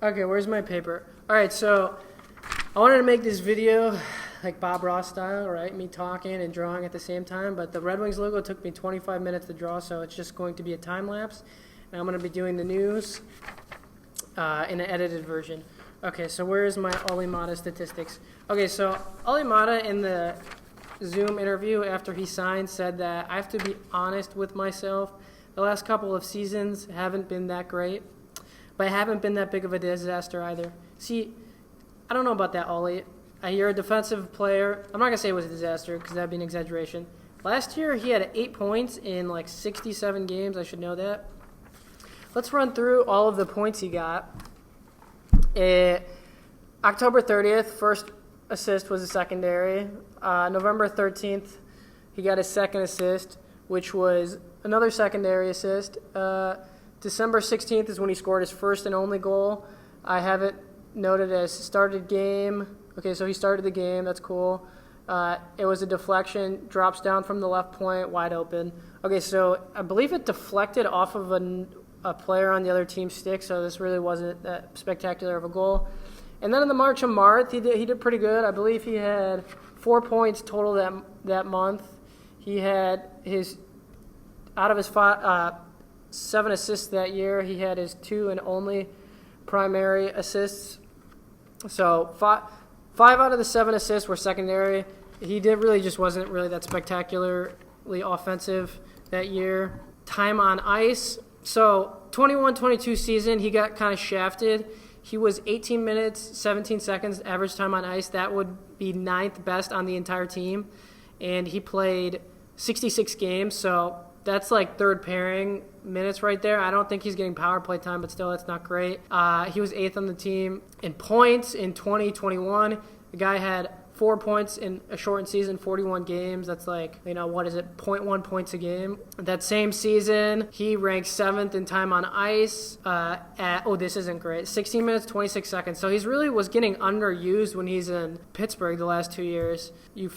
Okay, where's my paper? All right, so I wanted to make this video like Bob Ross style, right? Me talking and drawing at the same time, but the Red Wings logo took me 25 minutes to draw, so it's just going to be a time lapse. And I'm going to be doing the news in an edited version. Okay, so where's my Olli Maatta statistics? Okay, so Olli Maatta in the Zoom interview after he signed said that I have to be honest with myself. The last couple of seasons haven't been that great, but I haven't been that big of a disaster either. See, I don't know about that, Olli. You're a defensive player. I'm not going to say it was a disaster because that would be an exaggeration. Last year, he had 8 points in like 67 games. I should know that. Let's run through all of the points he got. October 30th, first assist was a secondary. November 13th, he got his second assist, which was another secondary assist. December 16th is when he scored his first and only goal. I have it noted as started game. Okay, so he started the game. That's cool. It was a deflection, drops down from the left point, wide open. Okay, so I believe it deflected off of a player on the other team's stick, so this really wasn't that spectacular of a goal. And then in the March of March, he did pretty good. I believe he had 4 points total that month. He had out of his 7 assists that year, he had his 2 and only primary assists. So 5 out of the 7 assists were secondary. He wasn't really that spectacularly offensive that year. Time on ice. So 21-22 season, he got kind of shafted. He was 18 minutes, 17 seconds average time on ice. That would be 9th best on the entire team. And he played 66 games, so that's like third pairing minutes right there. I don't think he's getting power play time, but still, that's not great. He was 8th on the team in points in 2021. The guy had 4 points in a shortened season, 41 games. That's like, 0.1 points a game. That same season, he ranked 7th in time on ice this isn't great, 16 minutes, 26 seconds. So he's really was getting underused when he's in Pittsburgh the last 2 years. You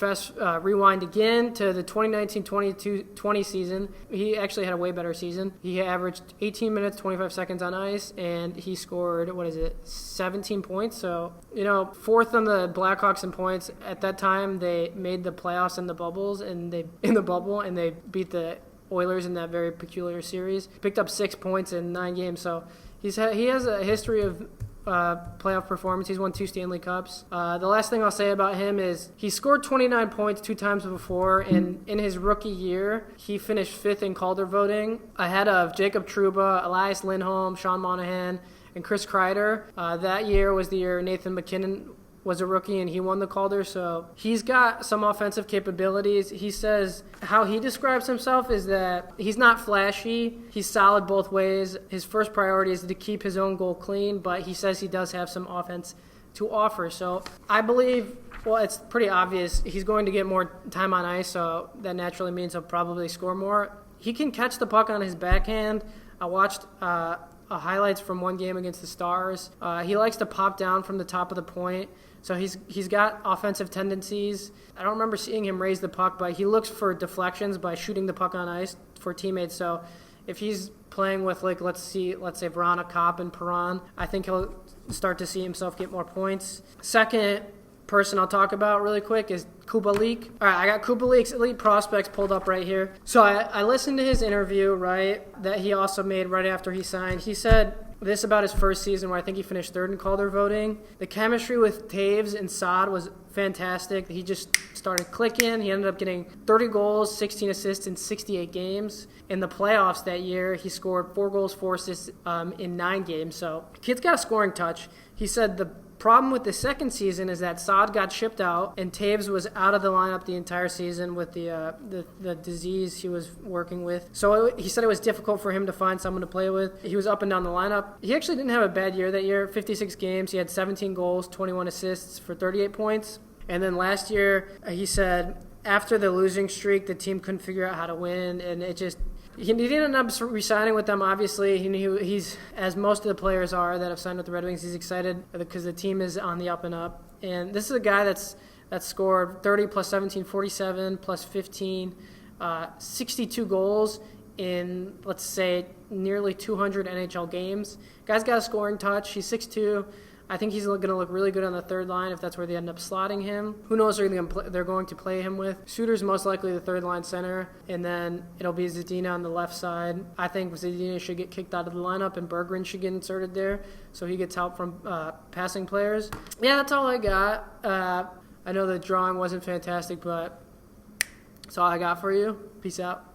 rewind again to the 2019-20 season. He actually had a way better season. He averaged 18 minutes, 25 seconds on ice, and he scored, 17 points. So, 4th on the Blackhawks in points. At that time, they made the playoffs in the bubble, and they beat the Oilers in that very peculiar series. Picked up 6 points in 9 games, so he has a history of playoff performance. He's won 2 Stanley Cups. The last thing I'll say about him is he scored 29 points 2 times before, and in his rookie year, he finished 5th in Calder voting, ahead of Jacob Trouba, Elias Lindholm, Sean Monahan, and Chris Kreider. That year was the year Nathan MacKinnon was a rookie, and he won the Calder, so he's got some offensive capabilities. He says how he describes himself is that he's not flashy. He's solid both ways. His first priority is to keep his own goal clean, but he says he does have some offense to offer. So I believe, it's pretty obvious he's going to get more time on ice, so that naturally means he'll probably score more. He can catch the puck on his backhand. I watched highlights from one game against the Stars. He likes to pop down from the top of the point. So he's got offensive tendencies. I don't remember seeing him raise the puck, but he looks for deflections by shooting the puck on ice for teammates. So if he's playing with, let's say Verona, Kopp, and Perron, I think he'll start to see himself get more points. Second person I'll talk about really quick is Kubalik. All right, I got Kubalik's elite prospects pulled up right here. So I listened to his interview, right, that he also made right after he signed. He said this about his first season, where I think he finished 3rd in Calder voting. The chemistry with Taves and Saad was fantastic. He just started clicking. He ended up getting 30 goals, 16 assists in 68 games. In the playoffs that year, he scored 4 goals, 4 assists in 9 games. So kid's got a scoring touch. He said the problem with the second season is that Saad got shipped out, and Taves was out of the lineup the entire season with the disease he was working with. So he said it was difficult for him to find someone to play with. He was up and down the lineup. He actually didn't have a bad year that year. 56 games. He had 17 goals, 21 assists for 38 points. And then last year, he said after the losing streak, the team couldn't figure out how to win, and he didn't end up re-signing with them, obviously. He's, as most of the players are that have signed with the Red Wings, he's excited because the team is on the up and up. And this is a guy that's scored 30 plus 17, 47 plus 15, 62 goals in, let's say, nearly 200 NHL games. Guy's got a scoring touch. He's 6'2". I think he's going to look really good on the third line if that's where they end up slotting him. Who knows who they're going to play him with. Suter's most likely the third line center, and then it'll be Zadina on the left side. I think Zadina should get kicked out of the lineup, and Berggren should get inserted there so he gets help from passing players. Yeah, that's all I got. I know the drawing wasn't fantastic, but that's all I got for you. Peace out.